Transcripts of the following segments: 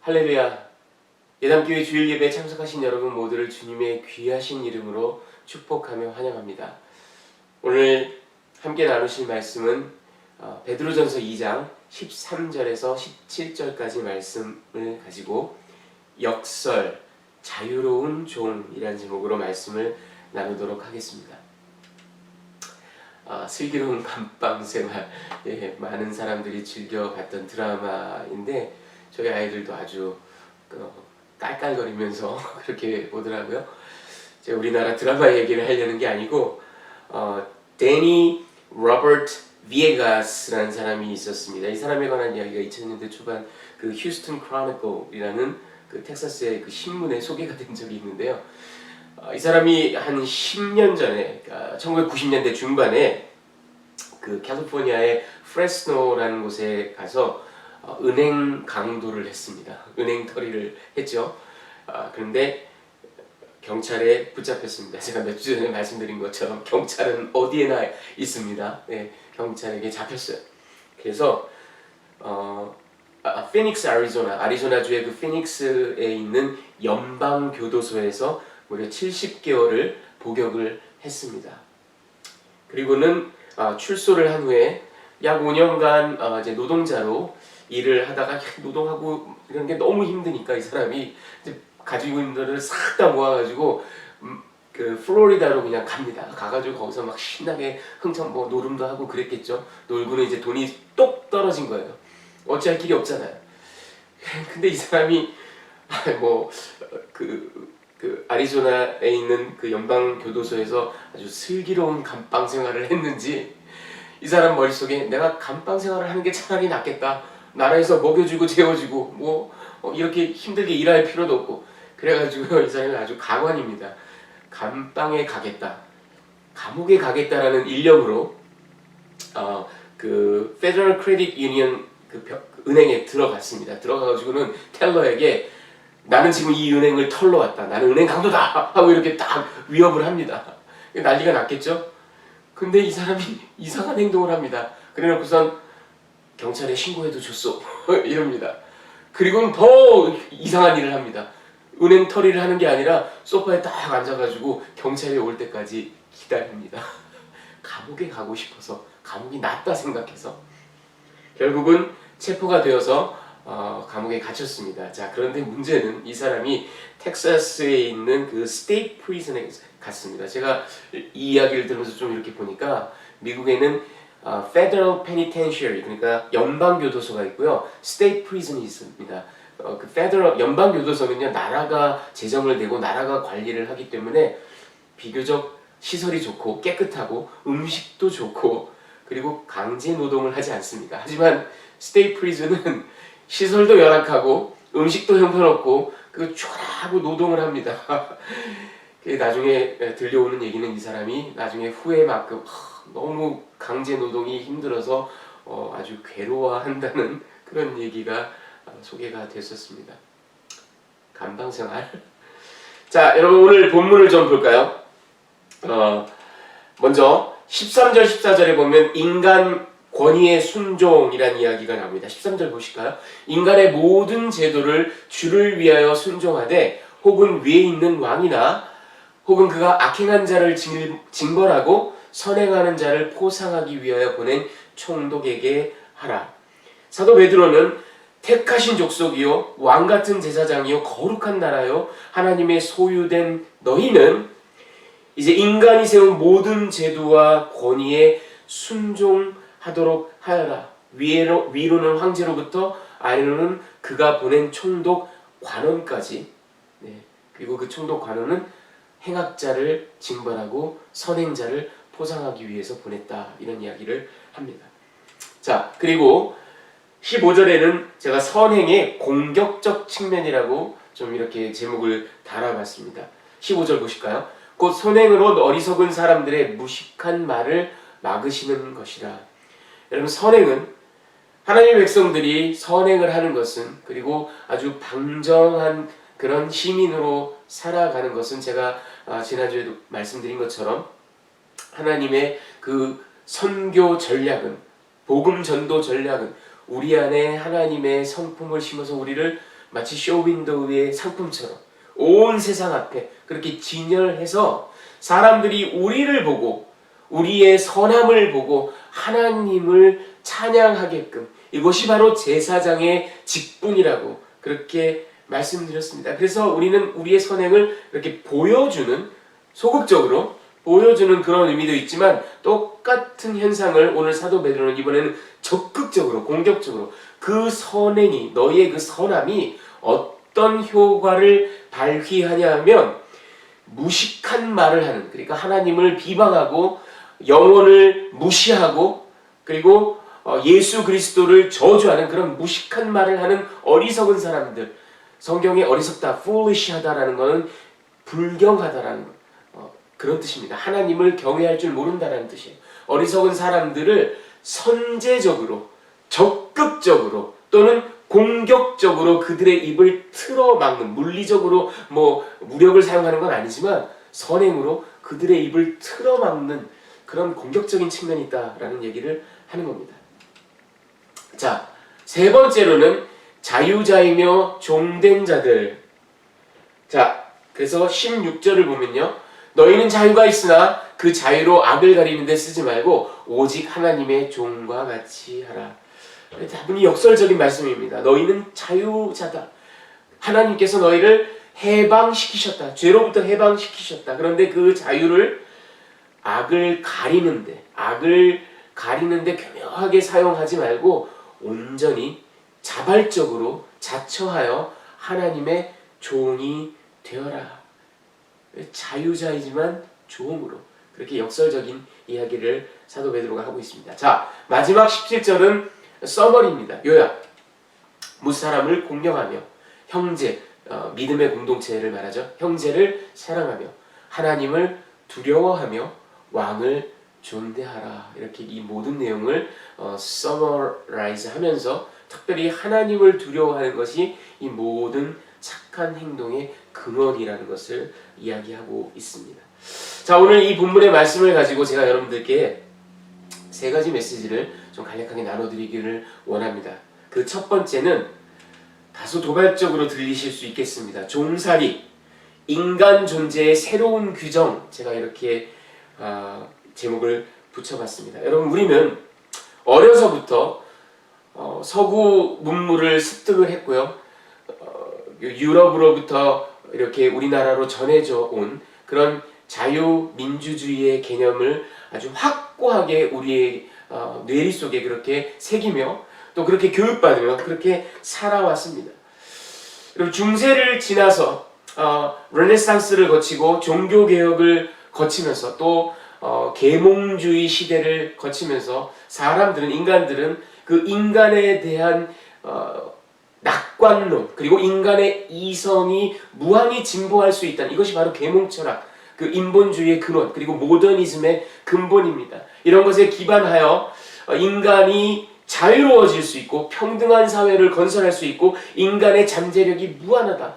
할렐루야. 예담교회 주일 예배에 참석하신 여러분 모두를 주님의 귀하신 이름으로 축복하며 환영합니다. 오늘 함께 나누실 말씀은 베드로전서 2장 13절에서 17절까지 말씀을 가지고 역설, 자유로운 종이라는 제목으로 말씀을 나누도록 하겠습니다. 슬기로운 감방생활, 많은 사람들이 즐겨봤던 드라마인데 저희 아이들도 아주 깔깔거리면서 그렇게 보더라고요. 제가 우리나라 드라마 얘기를 하려는 게 아니고 데니 로버트 비에가스라는 사람이 있었습니다. 이 사람에 관한 이야기가 2000년대 초반 그 휴스턴 크로니클이라는 그 텍사스의 그 신문에 소개가 된 적이 있는데요. 이 사람이 한 10년 전에 1990년대 중반에 그 캘리포니아의 프레스노라는 곳에 가서 은행 강도를 했습니다. 은행 털이를 했죠. 그런데 경찰에 붙잡혔습니다. 제가 몇 주 전에 말씀드린 것처럼 경찰은 어디에나 있습니다. 네, 경찰에게 잡혔어요. 그래서 피닉스 아리조나주의 그 피닉스에 있는 연방교도소에서 무려 70개월을 복역을 했습니다. 그리고는 출소를 한 후에 약 5년간 이제 노동자로 일을 하다가 노동하고 이런 게 너무 힘드니까 이 사람이 이제 가지고 있는 돈을 싹 다 모아가지고 그 플로리다로 그냥 갑니다. 가가지고 거기서 막 신나게 흥청 노름도 하고 그랬겠죠. 놀고는 이제 돈이 똑 떨어진 거예요. 어찌할 길이 없잖아요. 근데 이 사람이 그 아리조나에 있는 그 연방교도소에서 아주 슬기로운 감방 생활을 했는지 이 사람 머릿속에 내가 감방 생활을 하는 게 차라리 낫겠다. 나라에서 먹여주고 재워주고 이렇게 힘들게 일할 필요도 없고 그래가지고 이 사람이 아주 가관입니다. 감방에 가겠다. 감옥에 가겠다라는 일념으로 그 Federal Credit Union 그 은행에 들어갔습니다. 들어가가지고는 텔러에게 나는 지금 이 은행을 털러 왔다. 나는 은행 강도다. 하고 이렇게 딱 위협을 합니다. 난리가 났겠죠? 근데 이 사람이 이상한 행동을 합니다. 그래놓고선 경찰에 신고해도 줬어. 이럽니다. 그리고는 더 이상한 일을 합니다. 은행 털이를 하는 게 아니라 소파에 딱 앉아가지고 경찰이 올 때까지 기다립니다. 감옥에 가고 싶어서, 감옥이 낫다 생각해서 결국은 체포가 되어서 감옥에 갇혔습니다. 자, 그런데 문제는 이 사람이 텍사스에 있는 그 스테이트 프리즌에 갔습니다. 제가 이 이야기를 들으면서 좀 이렇게 보니까 미국에는 Federal Penitentiary, 그러니까 연방교도소가 있고요. State Prison이 있습니다. 그 Federal 연방교도소는요, 나라가 재정을 내고 나라가 관리를 하기 때문에 비교적 시설이 좋고 깨끗하고 음식도 좋고 그리고 강제 노동을 하지 않습니다. 하지만 State Prison은 시설도 열악하고 음식도 형편없고 그 쫄하고 노동을 합니다. 나중에 들려오는 얘기는 이 사람이 나중에 후회만큼 너무 강제 노동이 힘들어서 아주 괴로워한다는 그런 얘기가 소개가 됐었습니다. 감방생활. 자, 여러분 오늘 본문을 좀 볼까요? 먼저 13절 14절에 보면 인간 권위의 순종이라는 이야기가 나옵니다. 13절 보실까요? 인간의 모든 제도를 주를 위하여 순종하되 혹은 위에 있는 왕이나 혹은 그가 악행한 자를 징벌하고 선행하는 자를 포상하기 위하여 보낸 총독에게 하라. 사도 베드로는 택하신 족속이요 왕같은 제사장이요 거룩한 나라요 하나님의 소유된 너희는 이제 인간이 세운 모든 제도와 권위에 순종하도록 하여라. 위로는 황제로부터 아래로는 그가 보낸 총독 관원까지. 그리고 그 총독 관원은 행악자를 징벌하고 선행자를 포상하기 위해서 보냈다. 이런 이야기를 합니다. 자, 그리고 15절에는 제가 선행의 공격적 측면이라고 좀 이렇게 제목을 달아봤습니다. 15절 보실까요? 곧 선행으로 어리석은 사람들의 무식한 말을 막으시는 것이라. 여러분, 선행은 하나님의 백성들이 선행을 하는 것은 그리고 아주 방정한 그런 시민으로 살아가는 것은 제가 지난주에도 말씀드린 것처럼 하나님의 그 선교 전략은 복음 전도 전략은 우리 안에 하나님의 성품을 심어서 우리를 마치 쇼윈도우의 상품처럼 온 세상 앞에 그렇게 진열해서 사람들이 우리를 보고 우리의 선함을 보고 하나님을 찬양하게끔, 이것이 바로 제사장의 직분이라고 그렇게 말씀드렸습니다. 그래서 우리는 우리의 선행을 이렇게 보여주는, 소극적으로 보여주는 그런 의미도 있지만, 똑같은 현상을 오늘 사도 베드로는 이번에는 적극적으로, 공격적으로 그 선행이, 너희의 그 선함이 어떤 효과를 발휘하냐 하면 무식한 말을 하는, 그러니까 하나님을 비방하고 영혼을 무시하고 그리고 예수 그리스도를 저주하는 그런 무식한 말을 하는 어리석은 사람들, 성경에 어리석다, foolish하다라는 것은 불경하다라는 그런 뜻입니다. 하나님을 경외할 줄 모른다라는 뜻이에요. 어리석은 사람들을 선제적으로, 적극적으로 또는 공격적으로 그들의 입을 틀어막는, 물리적으로 무력을 사용하는 건 아니지만 선행으로 그들의 입을 틀어막는 그런 공격적인 측면이 있다라는 얘기를 하는 겁니다. 자, 세 번째로는 자유자이며 종된 자들. 자, 그래서 16절을 보면요, 너희는 자유가 있으나 그 자유로 악을 가리는 데 쓰지 말고 오직 하나님의 종과 같이 하라. 다분히 역설적인 말씀입니다. 너희는 자유자다. 하나님께서 너희를 해방시키셨다. 죄로부터 해방시키셨다. 그런데 그 자유를 악을 가리는데 교묘하게 사용하지 말고 온전히 자발적으로 자처하여 하나님의 종이 되어라. 자유자이지만 종으로, 그렇게 역설적인 이야기를 사도 베드로가 하고 있습니다. 자, 마지막 17절은 서머리입니다. 요약. 무사람을 공경하며 형제, 믿음의 공동체를 말하죠. 형제를 사랑하며 하나님을 두려워하며 왕을 존대하라. 이렇게 이 모든 내용을 서머라이즈 하면서 특별히 하나님을 두려워하는 것이 이 모든 착한 행동의 근원이라는 것을 이야기하고 있습니다. 자, 오늘 이 본문의 말씀을 가지고 제가 여러분들께 세 가지 메시지를 좀 간략하게 나눠드리기를 원합니다. 그 첫 번째는 다소 도발적으로 들리실 수 있겠습니다. 종살이, 인간 존재의 새로운 규정, 제가 이렇게 제목을 붙여봤습니다. 여러분, 우리는 어려서부터 서구 문물을 습득을 했고요. 유럽으로부터 이렇게 우리나라로 전해져 온 그런 자유민주주의의 개념을 아주 확고하게 우리의 뇌리 속에 그렇게 새기며 또 그렇게 교육받으며 그렇게 살아왔습니다. 그리고 중세를 지나서 르네상스를 거치고 종교개혁을 거치면서 또 계몽주의 시대를 거치면서 사람들은, 인간들은 그 인간에 대한 낙관론, 그리고 인간의 이성이 무한히 진보할 수 있다는, 이것이 바로 계몽철학, 그 인본주의의 근원, 그리고 모더니즘의 근본입니다. 이런 것에 기반하여 인간이 자유로워질 수 있고 평등한 사회를 건설할 수 있고 인간의 잠재력이 무한하다.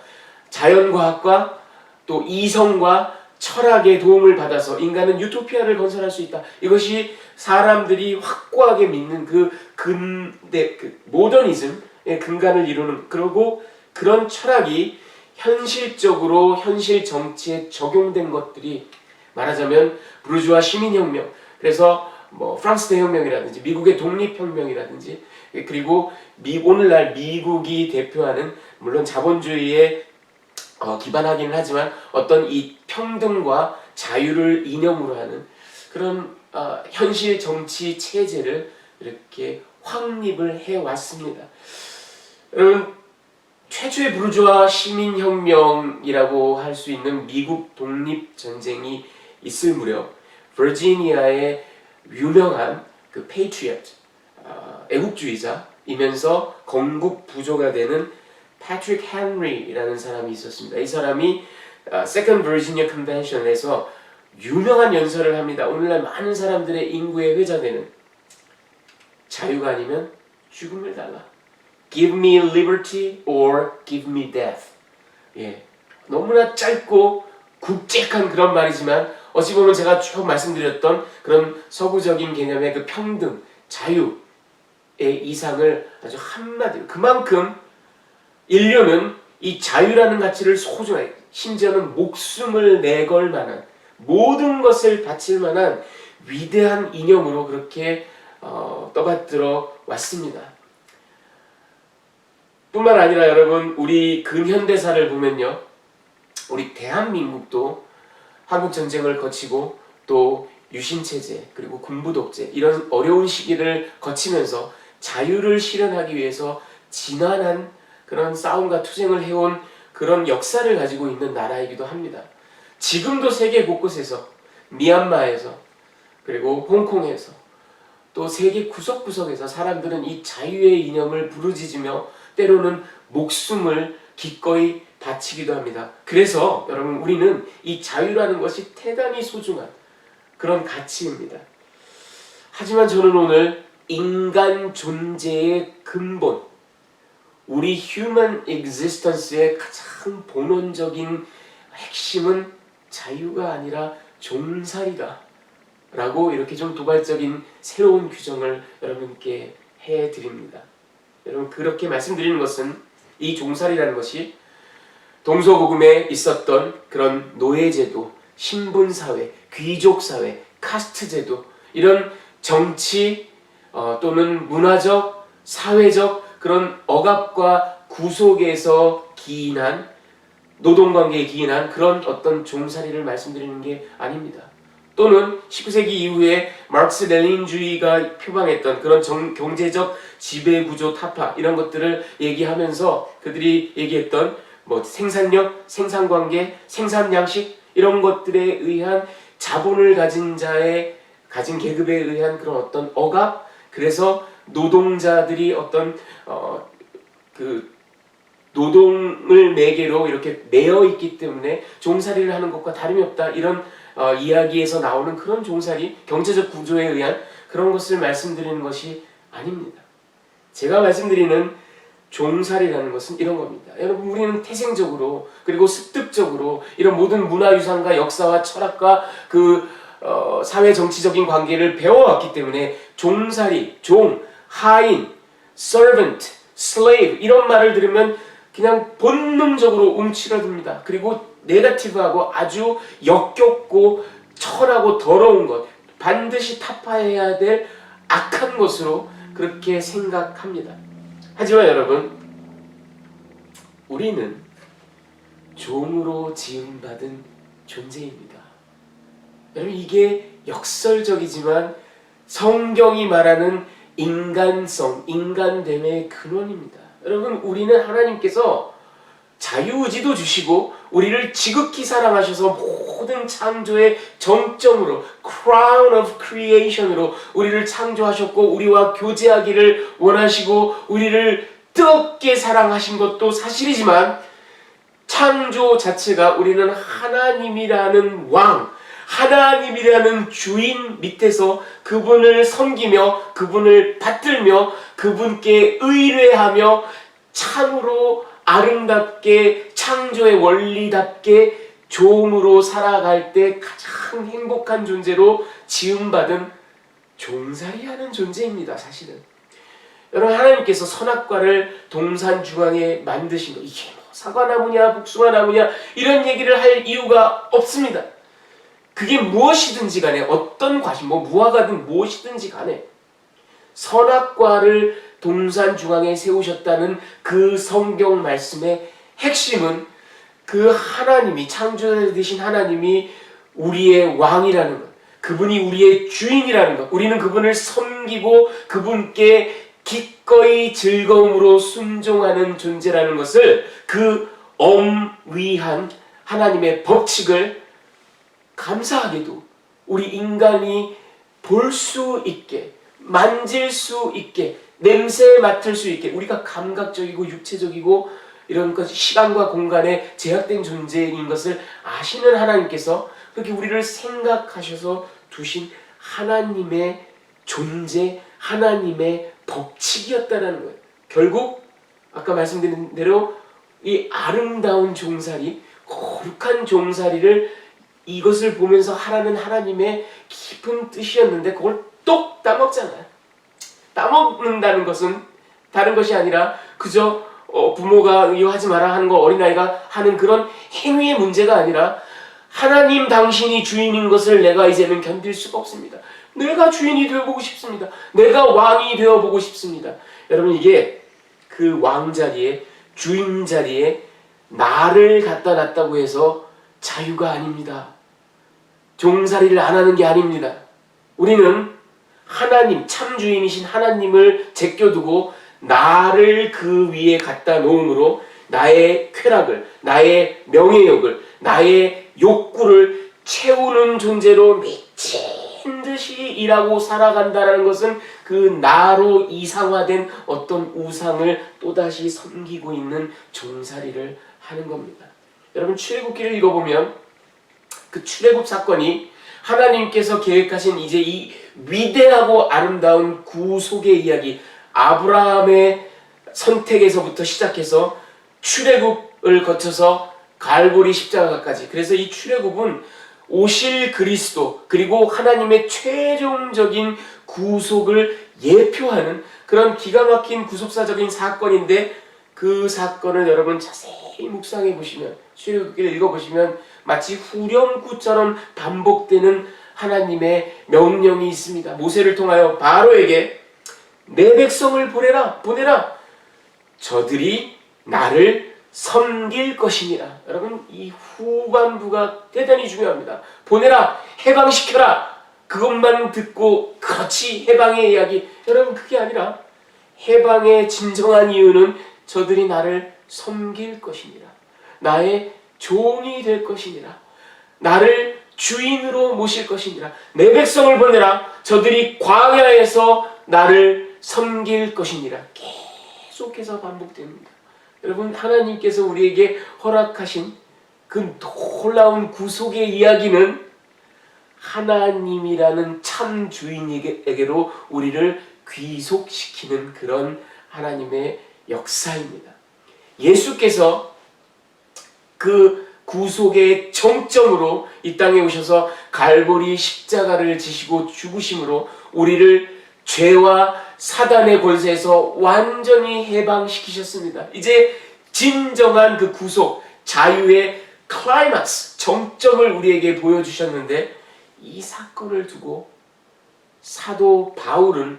자연과학과 또 이성과 철학의 도움을 받아서 인간은 유토피아를 건설할 수 있다. 이것이 사람들이 확고하게 믿는 그 근대, 그 모더니즘의 근간을 이루는, 그리고 그런 철학이 현실적으로 현실 정치에 적용된 것들이, 말하자면 부르주아 시민혁명, 그래서 프랑스 대혁명이라든지 미국의 독립혁명이라든지, 그리고 오늘날 미국이 대표하는, 물론 자본주의에 기반하기는 하지만 어떤 이 평등과 자유를 이념으로 하는 그런 현실 정치 체제를 이렇게 확립을 해왔습니다. 여러분, 최초의 부르주아 시민혁명이라고 할 수 있는 미국 독립전쟁이 있을 무렵 버지니아의 유명한 그 페이트리엇, 애국주의자이면서 건국 부조가 되는 패트릭 헨리라는 사람이 있었습니다. 이 사람이 세컨드 버지니아 컨벤션에서 유명한 연설을 합니다. 오늘날 많은 사람들의 인구에 회자되는, 자유가 아니면 죽음을 달라. Give me liberty or give me death. 예, 너무나 짧고 굵직한 그런 말이지만 어찌 보면 제가 쭉 말씀드렸던 그런 서구적인 개념의 그 평등, 자유의 이상을 아주 한마디로, 그만큼 인류는 이 자유라는 가치를 소중하게, 심지어는 목숨을 내걸 만한, 모든 것을 바칠 만한 위대한 이념으로 그렇게 떠받들어 왔습니다. 뿐만 아니라 여러분, 우리 근현대사를 보면요, 우리 대한민국도 한국전쟁을 거치고 또 유신체제 그리고 군부독재 이런 어려운 시기를 거치면서 자유를 실현하기 위해서 지난한 그런 싸움과 투쟁을 해온 그런 역사를 가지고 있는 나라이기도 합니다. 지금도 세계 곳곳에서, 미얀마에서 그리고 홍콩에서 또 세계 구석구석에서 사람들은 이 자유의 이념을 부르짖으며 때로는 목숨을 기꺼이 바치기도 합니다. 그래서 여러분, 우리는 이 자유라는 것이 대단히 소중한 그런 가치입니다. 하지만 저는 오늘 인간 존재의 근본, 우리 human existence의 가장 본원적인 핵심은 자유가 아니라 종살이다 라고 이렇게 좀 도발적인 새로운 규정을 여러분께 해드립니다. 여러분, 그렇게 말씀드리는 것은 이 종살이라는 것이 동서고금에 있었던 그런 노예제도, 신분사회, 귀족사회, 카스트제도, 이런 정치 또는 문화적, 사회적 그런 억압과 구속에서 기인한, 노동관계에 기인한 그런 어떤 종살이를 말씀드리는 게 아닙니다. 또는 19세기 이후에 마르크스 레닌주의가 표방했던 그런 경제적 지배구조 타파, 이런 것들을 얘기하면서 그들이 얘기했던 생산력, 생산관계, 생산양식, 이런 것들에 의한 자본을 가진 자의, 가진 계급에 의한 그런 어떤 억압, 그래서 노동자들이 어떤 그 노동을 매개로 이렇게 매여 있기 때문에 종살이를 하는 것과 다름이 없다, 이런 이야기에서 나오는 그런 종살이, 경제적 구조에 의한 그런 것을 말씀드리는 것이 아닙니다. 제가 말씀드리는 종살이라는 것은 이런 겁니다. 여러분, 우리는 태생적으로 그리고 습득적으로 이런 모든 문화유산과 역사와 철학과 그 사회 정치적인 관계를 배워왔기 때문에 종살이, 종, 하인, servant, slave 이런 말을 들으면 그냥 본능적으로 움츠러듭니다. 그리고 네거티브하고 아주 역겹고 천하고 더러운 것, 반드시 타파해야 될 악한 것으로 그렇게 생각합니다. 하지만 여러분, 우리는 종으로 지음받은 존재입니다. 여러분, 이게 역설적이지만 성경이 말하는 인간성, 인간됨의 근원입니다. 여러분, 우리는 하나님께서 자유의지도 주시고 우리를 지극히 사랑하셔서 모든 창조의 정점으로, crown of creation으로 우리를 창조하셨고 우리와 교제하기를 원하시고 우리를 뜨겁게 사랑하신 것도 사실이지만, 창조 자체가 우리는 하나님이라는 왕, 하나님이라는 주인 밑에서 그분을 섬기며 그분을 받들며 그분께 의뢰하며 참으로 아름답게 창조의 원리답게 종으로 살아갈 때 가장 행복한 존재로 지음받은 종살이하는 존재입니다. 사실은 여러분, 하나님께서 선악과를 동산 중앙에 만드신 거, 이게 사과나무냐 복숭아나무냐 이런 얘기를 할 이유가 없습니다. 그게 무엇이든지 간에, 어떤 과실, 무화과든 무엇이든지 간에 선악과를 동산 중앙에 세우셨다는 그 성경 말씀의 핵심은 그 하나님이, 창조자 되신 하나님이 우리의 왕이라는 것, 그분이 우리의 주인이라는 것, 우리는 그분을 섬기고 그분께 기꺼이 즐거움으로 순종하는 존재라는 것을, 그 엄위한 하나님의 법칙을 감사하게도 우리 인간이 볼 수 있게, 만질 수 있게, 냄새 맡을 수 있게, 우리가 감각적이고 육체적이고 이런 것, 시간과 공간에 제약된 존재인 것을 아시는 하나님께서 그렇게 우리를 생각하셔서 두신 하나님의 존재, 하나님의 법칙이었다는 거예요. 결국 아까 말씀드린 대로 이 아름다운 종살이, 거룩한 종살이를 이것을 보면서 하라는 하나님의 깊은 뜻이었는데 그걸 똑 따먹잖아요. 따먹는다는 것은 다른 것이 아니라 그저 부모가 이거 하지 마라 하는 거 어린아이가 하는 그런 행위의 문제가 아니라 하나님 당신이 주인인 것을 내가 이제는 견딜 수가 없습니다. 내가 주인이 되어보고 싶습니다. 내가 왕이 되어보고 싶습니다. 여러분, 이게 그 왕 자리에, 주인 자리에 나를 갖다 놨다고 해서 자유가 아닙니다. 종살이를 안 하는 게 아닙니다. 우리는 하나님, 참 주인이신 하나님을 제껴두고 나를 그 위에 갖다 놓음으로 나의 쾌락을, 나의 명예욕을, 나의 욕구를 채우는 존재로 미친 듯이 일하고 살아간다는 것은 그 나로 이상화된 어떤 우상을 또다시 섬기고 있는 종살이를 하는 겁니다. 여러분, 출애굽기를 읽어보면 그 출애굽 사건이 하나님께서 계획하신 이제 이 위대하고 아름다운 구속의 이야기, 아브라함의 선택에서부터 시작해서 출애굽을 거쳐서 갈보리 십자가까지, 그래서 이 출애굽은 오실 그리스도 그리고 하나님의 최종적인 구속을 예표하는 그런 기가 막힌 구속사적인 사건인데, 그 사건을 여러분 자세히 묵상해 보시면, 출애굽기를 읽어보시면 마치 후렴구처럼 반복되는 하나님의 명령이 있습니다. 모세를 통하여 바로에게 내 백성을 보내라. 저들이 나를 섬길 것이니라. 여러분, 이 후반부가 대단히 중요합니다. 보내라, 해방시켜라. 그것만 듣고 그렇지 해방의 이야기. 여러분, 그게 아니라 해방의 진정한 이유는 저들이 나를 섬길 것이니라. 나의 종이 될 것이니라. 나를 주인으로 모실 것이니라. 내 백성을 보내라. 저들이 광야에서 나를 섬길 것이니라. 계속해서 반복됩니다. 여러분, 하나님께서 우리에게 허락하신 그 놀라운 구속의 이야기는 하나님이라는 참 주인에게로 우리를 귀속시키는 그런 하나님의 역사입니다. 예수께서 그 구속의 정점으로 이 땅에 오셔서 갈보리 십자가를 지시고 죽으심으로 우리를 죄와 사단의 권세에서 완전히 해방시키셨습니다. 이제 진정한 그 구속, 자유의 클라이막스, 정점을 우리에게 보여주셨는데, 이 사건을 두고 사도 바울은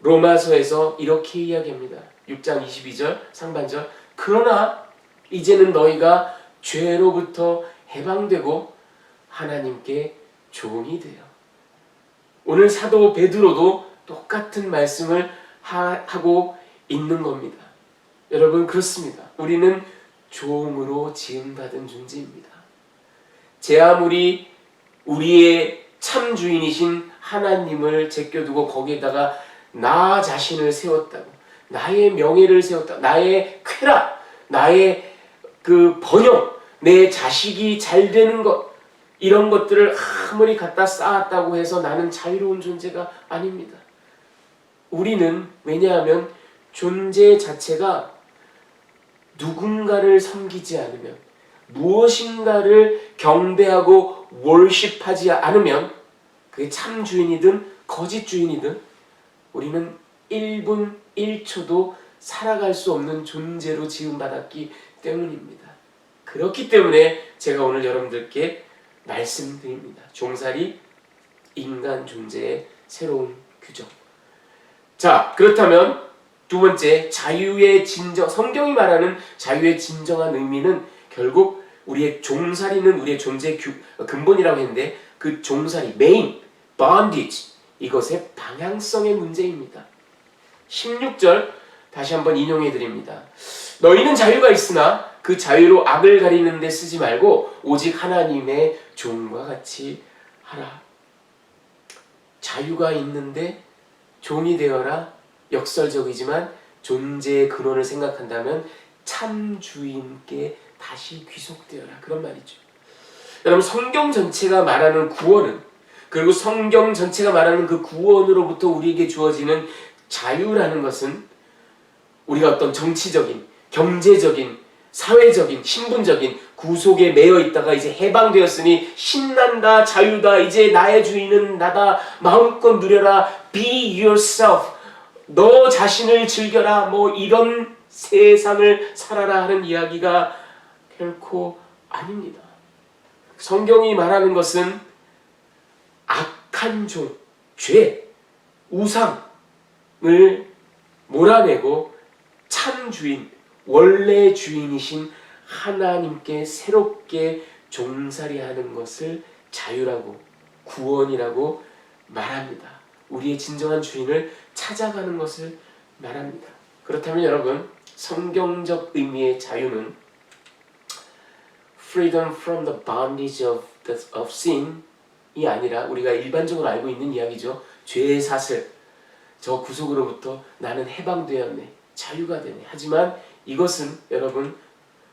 로마서에서 이렇게 이야기합니다. 6장 22절 상반절, 그러나 이제는 너희가 죄로부터 해방되고 하나님께 종이 되어. 오늘 사도 베드로도 똑같은 말씀을 하고 있는 겁니다. 여러분, 그렇습니다. 우리는 종으로 지음받은 존재입니다. 제 아무리 우리의 참 주인이신 하나님을 제껴두고 거기에다가 나 자신을 세웠다고, 나의 명예를 세웠다고, 나의 쾌락, 나의 그 번영, 내 자식이 잘 되는 것, 이런 것들을 아무리 갖다 쌓았다고 해서 나는 자유로운 존재가 아닙니다. 우리는, 왜냐하면 존재 자체가 누군가를 섬기지 않으면, 무엇인가를 경배하고 월십하지 않으면, 그게 참 주인이든 거짓 주인이든 우리는 1분 1초도 살아갈 수 없는 존재로 지음받았기 때문입니다. 그렇기 때문에 제가 오늘 여러분들께 말씀드립니다. 종살이, 인간 존재의 새로운 규정. 자, 그렇다면 두 번째, 자유의 진정, 성경이 말하는 자유의 진정한 의미는 결국 우리의 종살이는 우리의 존재의 근본이라고 했는데, 그 종살이, 메인, bondage, 이것의 방향성의 문제입니다. 16절 다시 한번 인용해 드립니다. 너희는 자유가 있으나 그 자유로 악을 가리는 데 쓰지 말고 오직 하나님의 종과 같이 하라. 자유가 있는데 종이 되어라. 역설적이지만 존재의 근원을 생각한다면 참 주인께 다시 귀속되어라, 그런 말이죠. 여러분, 성경 전체가 말하는 구원은, 그리고 성경 전체가 말하는 그 구원으로부터 우리에게 주어지는 자유라는 것은 우리가 어떤 정치적인, 경제적인, 사회적인, 신분적인 구속에 매여 있다가 이제 해방되었으니 신난다, 자유다, 이제 나의 주인은 나다, 마음껏 누려라, be yourself, 너 자신을 즐겨라, 뭐 이런 세상을 살아라 하는 이야기가 결코 아닙니다. 성경이 말하는 것은 악한 종, 죄, 우상을 몰아내고 참 주인, 원래 주인이신 하나님께 새롭게 종살이하는 것을 자유라고, 구원이라고 말합니다. 우리의 진정한 주인을 찾아가는 것을 말합니다. 그렇다면 여러분, 성경적 의미의 자유는 freedom from the bondage of sin이 아니라 우리가 일반적으로 알고 있는 이야기죠. 죄의 사슬, 저 구속으로부터 나는 해방되었네, 자유가 되네. 하지만 이것은 여러분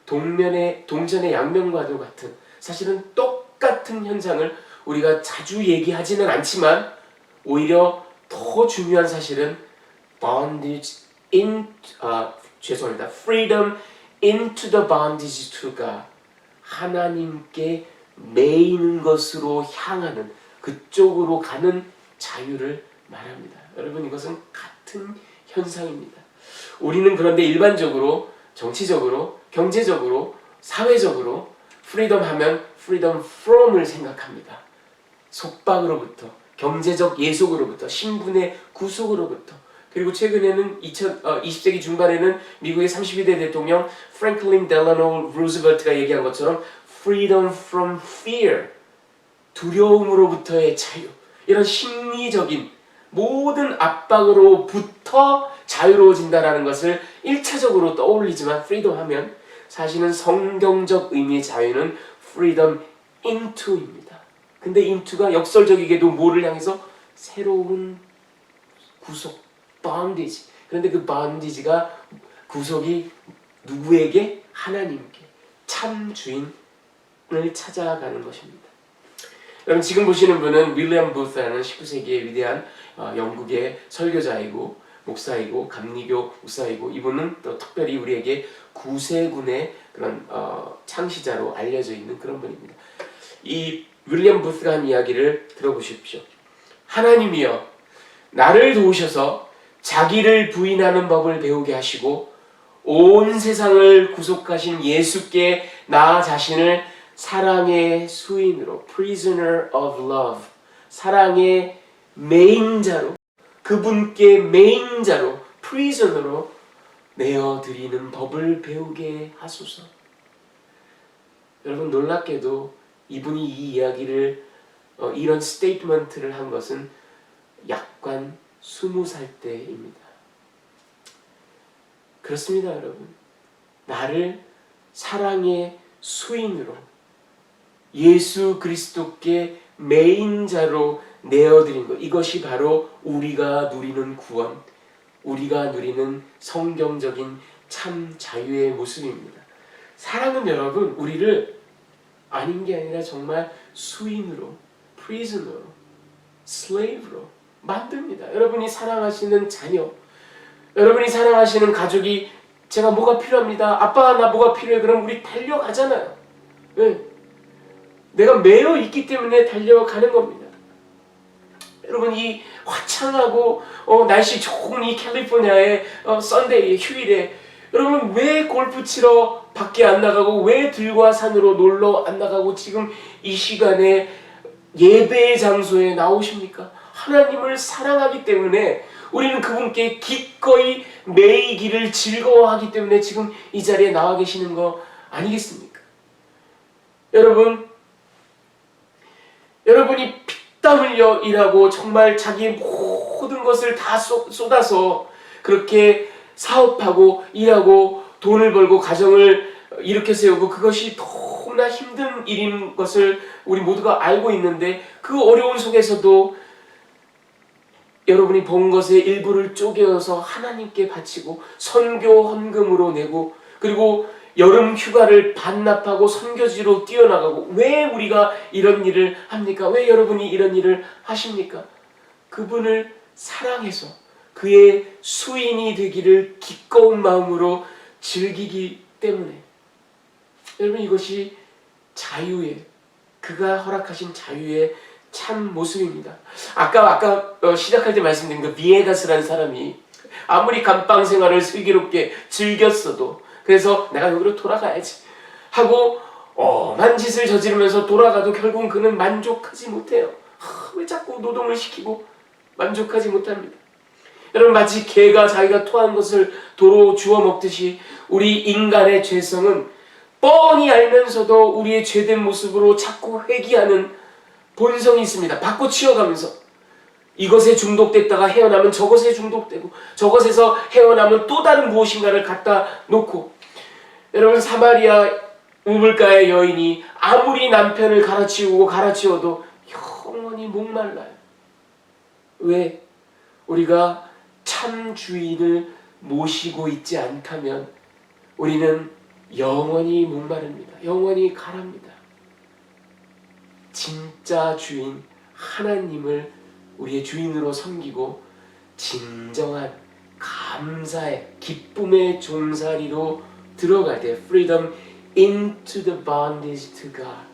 동전의 양면과도 같은, 사실은 똑같은 현상을 우리가 자주 얘기하지는 않지만 오히려 더 중요한 사실은 freedom into the bondage to God, 하나님께 매이는 것으로 향하는, 그쪽으로 가는 자유를 말합니다. 여러분, 이것은 같은 현상입니다. 우리는 그런데 일반적으로, 정치적으로, 경제적으로, 사회적으로 freedom 하면 freedom from을 생각합니다. 속박으로부터, 경제적 예속으로부터, 신분의 구속으로부터. 그리고 최근에는 20세기 중반에는 미국의 32대 대통령 프랭클린 델라노 루즈벨트가 얘기한 것처럼 freedom from fear, 두려움으로부터의 자유, 이런 심리적인 모든 압박으로부터 자유로워진다는 것을 1차적으로 떠올리지만 freedom 하면 사실은 성경적 의미의 자유는 freedom into입니다. 근데 into가 역설적이게도 뭐를 향해서? 새로운 구속, bondage. 그런데 그 bondage가, 구속이 누구에게? 하나님께, 참 주인을 찾아가는 것입니다. 여러분, 지금 보시는 분은 윌리엄 부스라는 19세기의 위대한 영국의 설교자이고 목사이고 감리교 목사이고, 이분은 또 특별히 우리에게 구세군의 그런 창시자로 알려져 있는 그런 분입니다. 이 윌리엄 부스가 한 이야기를 들어보십시오. 하나님이여, 나를 도우셔서 자기를 부인하는 법을 배우게 하시고 온 세상을 구속하신 예수께 나 자신을 사랑의 수인으로, prisoner of love, 사랑의 매인자로, 그분께 매인자로, prisoner로 내어드리는 법을 배우게 하소서. 여러분, 놀랍게도 이분이 이 이야기를, 이런 스테이트먼트를 한 것은 약관 20살 때입니다. 그렇습니다, 여러분. 나를 사랑의 수인으로, 예수 그리스도께 매인자로 내어드린 것, 이것이 바로 우리가 누리는 구원, 우리가 누리는 성경적인 참 자유의 모습입니다. 사랑은 여러분, 우리를 아닌 게 아니라 정말 수인으로, prisoner로, slave로 만듭니다. 여러분이 사랑하시는 자녀, 여러분이 사랑하시는 가족이 제가 뭐가 필요합니다. 아빠, 나 뭐가 필요해. 그럼 우리 달려가잖아요. 왜? 내가 매여 있기 때문에 달려가는 겁니다. 여러분, 이 화창하고 날씨 좋은 이 캘리포니아의 썬데이, 휴일에 여러분 왜 골프 치러 밖에 안 나가고, 왜 들과 산으로 놀러 안 나가고 지금 이 시간에 예배의 장소에 나오십니까? 하나님을 사랑하기 때문에, 우리는 그분께 기꺼이 매이기를 즐거워하기 때문에 지금 이 자리에 나와 계시는 거 아니겠습니까? 여러분이 피땀 흘려 일하고 정말 자기의 모든 것을 다 쏟아서 그렇게 사업하고 일하고 돈을 벌고 가정을 일으켜 세우고, 그것이 너무나 힘든 일인 것을 우리 모두가 알고 있는데, 그 어려운 속에서도 여러분이 본 것의 일부를 쪼개어서 하나님께 바치고 선교 헌금으로 내고, 그리고 여름 휴가를 반납하고 선교지로 뛰어나가고, 왜 우리가 이런 일을 합니까? 왜 여러분이 이런 일을 하십니까? 그분을 사랑해서 그의 수인이 되기를 기꺼운 마음으로 즐기기 때문에. 여러분, 이것이 자유의, 그가 허락하신 자유의 참 모습입니다. 아까 시작할 때 말씀드린 그 비에가스라는 사람이 아무리 감방 생활을 슬기롭게 즐겼어도, 그래서 내가 여기로 돌아가야지 하고 엄한 짓을 저지르면서 돌아가도 결국은 그는 만족하지 못해요. 왜 자꾸 노동을 시키고 만족하지 못합니다. 여러분, 마치 개가 자기가 토한 것을 도로 주워 먹듯이 우리 인간의 죄성은 뻔히 알면서도 우리의 죄된 모습으로 자꾸 회귀하는 본성이 있습니다. 바꿔 치워가면서 이것에 중독됐다가 헤어나면 저것에 중독되고, 저것에서 헤어나면 또 다른 무엇인가를 갖다 놓고. 여러분, 사마리아 우물가의 여인이 아무리 남편을 갈아치워도 영원히 목말라요. 왜? 우리가 참 주인을 모시고 있지 않다면 우리는 영원히 목마릅니다. 영원히 가랍니다. 진짜 주인 하나님을 우리의 주인으로 섬기고 진정한 감사의 기쁨의 종살이로 들어갈 때, freedom into the bondage to God,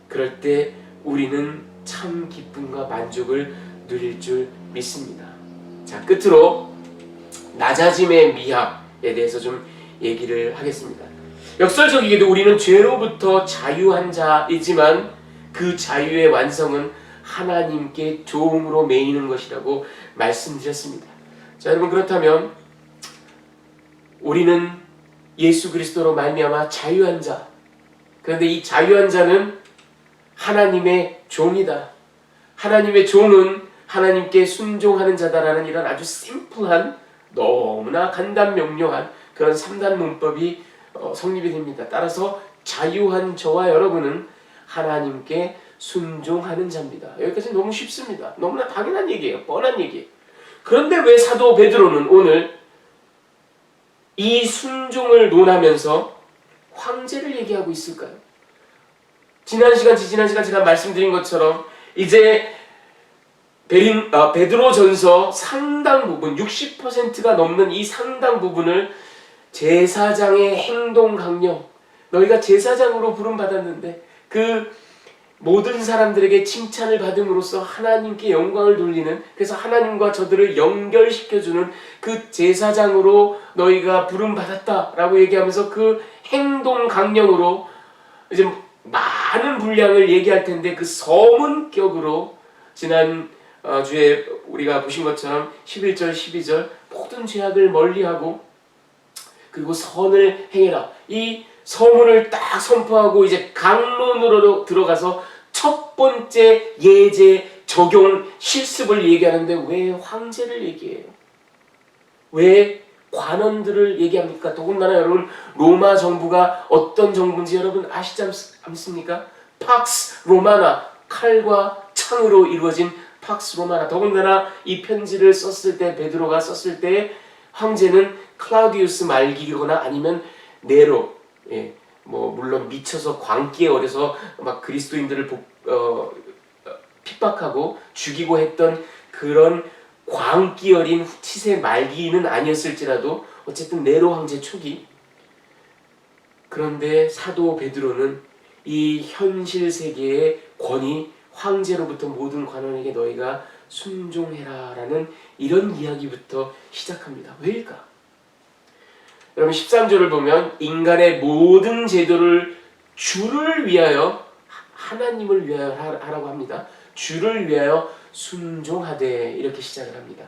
그럴 때 우리는 참 기쁨과 만족을 누릴 줄 믿습니다. 자, 끝으로 낮아짐의 미학에 대해서 좀 얘기를 하겠습니다. 역설적이게도 우리는 죄로부터 자유한 자이지만 그 자유의 완성은 하나님께 종으로 매이는 것이라고 말씀드렸습니다. 자, 여러분, 그렇다면 우리는 예수 그리스도로 말미암아 자유한 자, 그런데 이 자유한 자는 하나님의 종이다. 하나님의 종은 하나님께 순종하는 자다라는 이런 아주 심플한, 너무나 간단명료한 그런 3단 문법이 성립이 됩니다. 따라서 자유한 저와 여러분은 하나님께 순종하는 자입니다. 여기까지 너무 쉽습니다. 너무나 당연한 얘기예요. 뻔한 얘기예요. 그런데 왜 사도 베드로는 오늘 이 순종을 논하면서 황제를 얘기하고 있을까요? 지난 시간 제가 말씀드린 것처럼 이제 베드로전서 상당 부분, 60%가 넘는 이 상당 부분을 제사장의 행동 강령, 너희가 제사장으로 부름받았는데 그 모든 사람들에게 칭찬을 받음으로써 하나님께 영광을 돌리는, 그래서 하나님과 저들을 연결시켜주는 그 제사장으로 너희가 부름받았다라고 얘기하면서 그 행동 강령으로 이제 많은 분량을 얘기할 텐데, 그 서문격으로 지난 주에 우리가 보신 것처럼 11절 12절 모든 죄악을 멀리하고 그리고 선을 행해라, 이 서문을 딱 선포하고 이제 강론으로 들어가서 첫 번째 예제 적용 실습을 얘기하는데 왜 황제를 얘기해요? 왜 관원들을 얘기합니까? 더군다나 여러분, 로마 정부가 어떤 정부인지 여러분 아시지 않습니까? 팍스 로마나, 칼과 창으로 이루어진 팍스 로마나. 더군다나 이 편지를 썼을 때, 베드로가 썼을 때 황제는 클라우디우스 말기거나 아니면 네로, 물론 미쳐서 광기에 어려서 막 그리스도인들을 핍박하고 죽이고 했던 그런 광기 어린 치세 말기는 아니었을지라도 어쨌든 네로 황제 초기. 그런데 사도 베드로는 이 현실 세계의 권위, 황제로부터 모든 관원에게 너희가 순종해라 라는 이런 이야기부터 시작합니다. 왜일까? 여러분, 13절을 보면 인간의 모든 제도를 주를 위하여, 하나님을 위하여 하라고 합니다. 주를 위하여 순종하되, 이렇게 시작을 합니다.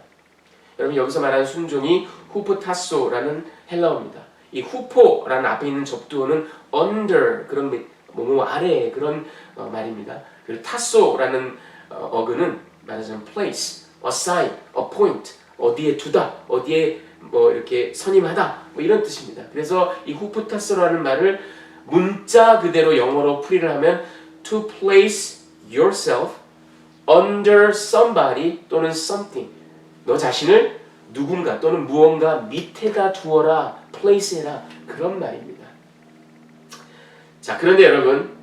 여러분, 여기서 말하는 순종이 후포타소라는 헬라어입니다. 이 후포라는 앞에 있는 접두어는 under, 그런 뭐 아래 그런 말입니다. 그리고 타소라는 어근은 말하자면 place, assign, appoint, 어디에 두다, 어디에 뭐 이렇게 선임하다, 뭐 이런 뜻입니다. 그래서 이 후포타소라는 말을 문자 그대로 영어로 풀이를 하면 to place yourself under somebody 또는 something, 너 자신을 누군가 또는 무언가 밑에다 두어라, place해라, 그런 말입니다. 자, 그런데 여러분,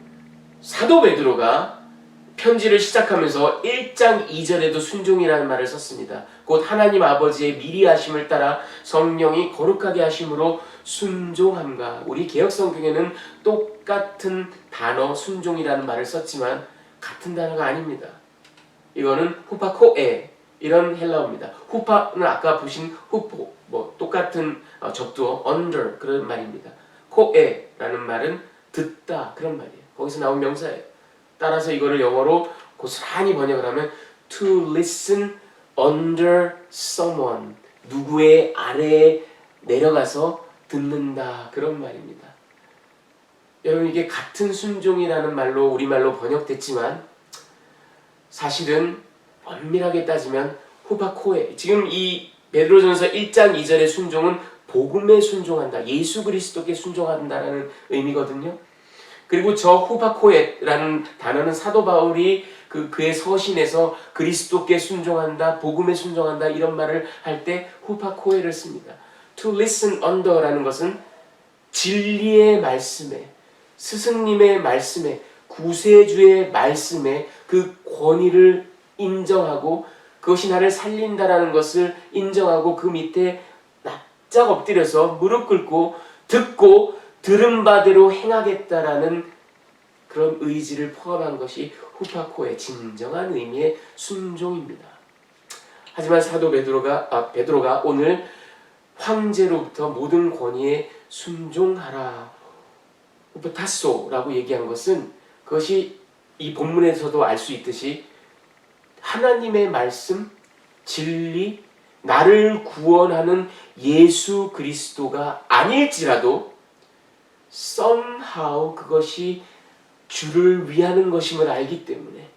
사도 베드로가 편지를 시작하면서 1장 2절에도 순종이라는 말을 썼습니다. 곧 하나님 아버지의 미리 하심을 따라 성령이 거룩하게 하심으로 순종함과, 우리 개역성경에는 똑같은 단어 순종이라는 말을 썼지만 같은 단어가 아닙니다. 이거는 후파코에, 이런 헬라어입니다. 후파는 아까 보신 후포, 똑같은 접두어 under 그런 말입니다. 코에라는 말은 듣다 그런 말이에요. 거기서 나온 명사예요. 따라서 이거를 영어로 고스란히 번역을 하면 to listen under someone, 누구의 아래에 내려가서 듣는다 그런 말입니다. 여러분 이게 같은 순종이라는 말로 우리말로 번역됐지만 사실은 엄밀하게 따지면 후바코에, 지금 이 베드로전서 1장 2절의 순종은 복음에 순종한다, 예수 그리스도께 순종한다라는 의미거든요. 그리고 저 후바코에라는 단어는 사도 바울이 그의 서신에서 그리스도께 순종한다, 복음에 순종한다 이런 말을 할 때 후바코에를 씁니다. To listen under라는 것은 진리의 말씀에, 스승님의 말씀에, 구세주의 말씀에 그 권위를 인정하고 그것이 나를 살린다라는 것을 인정하고 그 밑에 납작 엎드려서 무릎 꿇고 듣고 들은 바대로 행하겠다라는 그런 의지를 포함한 것이 후파코의 진정한 의미의 순종입니다. 하지만 사도 베드로가 오늘 황제로부터 모든 권위에 순종하라, 후프타소라고 얘기한 것은 그것이 이 본문에서도 알 수 있듯이 하나님의 말씀, 진리, 나를 구원하는 예수 그리스도가 아닐지라도 somehow 그것이 주를 위하는 것임을 알기 때문에,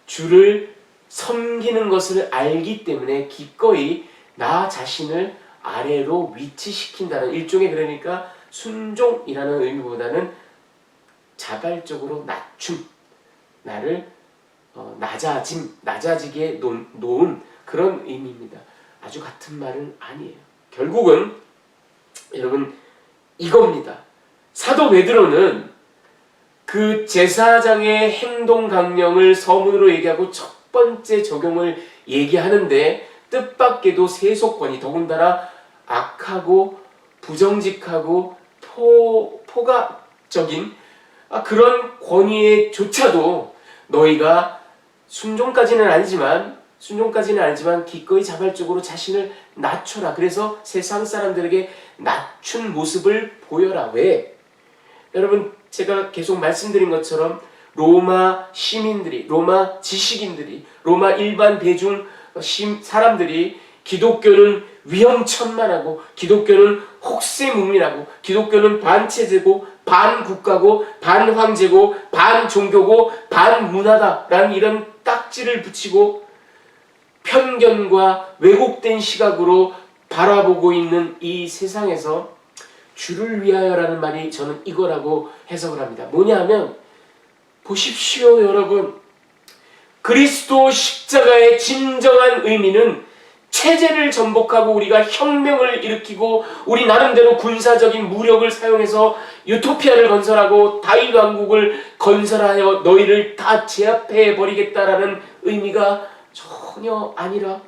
주를 섬기는 것을 알기 때문에 기꺼이 나 자신을 아래로 위치시킨다는 일종의, 그러니까 순종이라는 의미보다는 자발적으로 낮춤, 나를 낮아지게 놓은 그런 의미입니다. 아주 같은 말은 아니에요. 결국은 여러분 이겁니다. 사도 베드로는 그 제사장의 행동 강령을 서문으로 얘기하고 첫 번째 적용을 얘기하는데 뜻밖에도 세속권이, 더군다나 악하고 부정직하고 포각적인 그런 권위에조차도 너희가 순종까지는 아니지만 기꺼이 자발적으로 자신을 낮춰라. 그래서 세상 사람들에게 낮춘 모습을 보여라. 왜? 여러분 제가 계속 말씀드린 것처럼 로마 시민들이, 로마 지식인들이, 로마 일반 대중 사람들이 기독교는 위험천만하고, 기독교는 혹세무민하고, 기독교는 반체제고 반국가고 반황제고 반종교고 반문화다라는 이런 딱지를 붙이고 편견과 왜곡된 시각으로 바라보고 있는 이 세상에서 주를 위하여라는 말이 저는 이거라고 해석을 합니다. 뭐냐 하면, 보십시오 여러분, 그리스도 십자가의 진정한 의미는 체제를 전복하고 우리가 혁명을 일으키고 우리 나름대로 군사적인 무력을 사용해서 유토피아를 건설하고 다윗 왕국을 건설하여 너희를 다 제압해 버리겠다라는 의미가 전혀 아니라,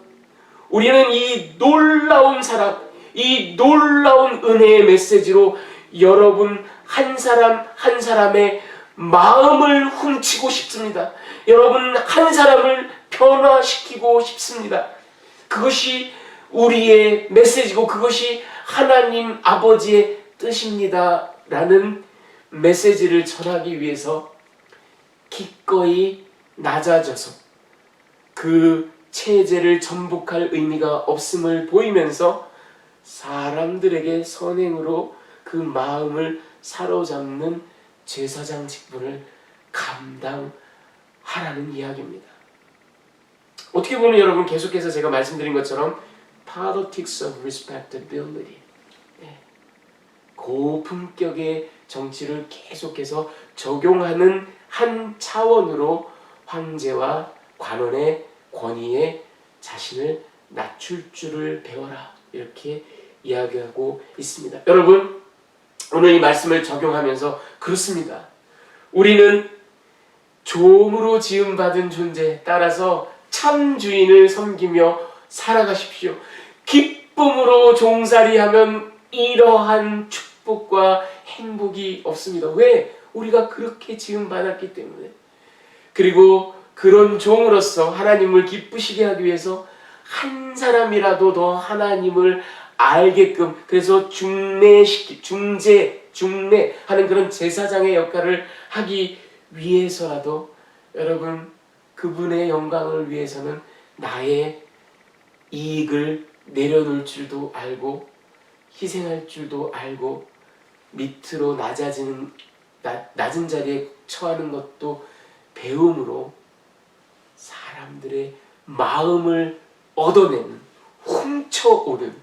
우리는 이 놀라운 사랑, 이 놀라운 은혜의 메시지로 여러분 한 사람 한 사람의 마음을 훔치고 싶습니다. 여러분 한 사람을 변화시키고 싶습니다. 그것이 우리의 메시지고 그것이 하나님 아버지의 뜻입니다 라는 메시지를 전하기 위해서 기꺼이 낮아져서 그 체제를 전복할 의미가 없음을 보이면서 사람들에게 선행으로 그 마음을 사로잡는 제사장 직분을 감당하라는 이야기입니다. 어떻게 보면 여러분 계속해서 제가 말씀드린 것처럼 politics of respectability, 고품격의 정치를 계속해서 적용하는 한 차원으로 황제와 관원의 권위에 자신을 낮출 줄을 배워라, 이렇게 이야기하고 있습니다. 여러분 오늘 이 말씀을 적용하면서 그렇습니다. 우리는 종으로 지음받은 존재, 따라서 참 주인을 섬기며 살아가십시오. 기쁨으로 종살이하면 이러한 축복과 행복이 없습니다. 왜? 우리가 그렇게 지음받았기 때문에. 그리고 그런 종으로서 하나님을 기쁘시게 하기 위해서 한 사람이라도 더 하나님을 알게끔, 그래서 중매하는 그런 제사장의 역할을 하기 위해서라도 여러분, 그분의 영광을 위해서는 나의 이익을 내려놓을 줄도 알고 희생할 줄도 알고 밑으로 낮은 자리에 처하는 것도 배움으로 사람들의 마음을 얻어내는, 훔쳐오는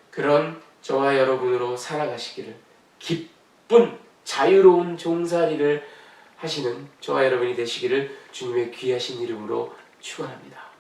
그런 저와 여러분으로 살아가시기를, 기쁜 자유로운 종살이를 하시는 저와 여러분이 되시기를 주님의 귀하신 이름으로 축원합니다.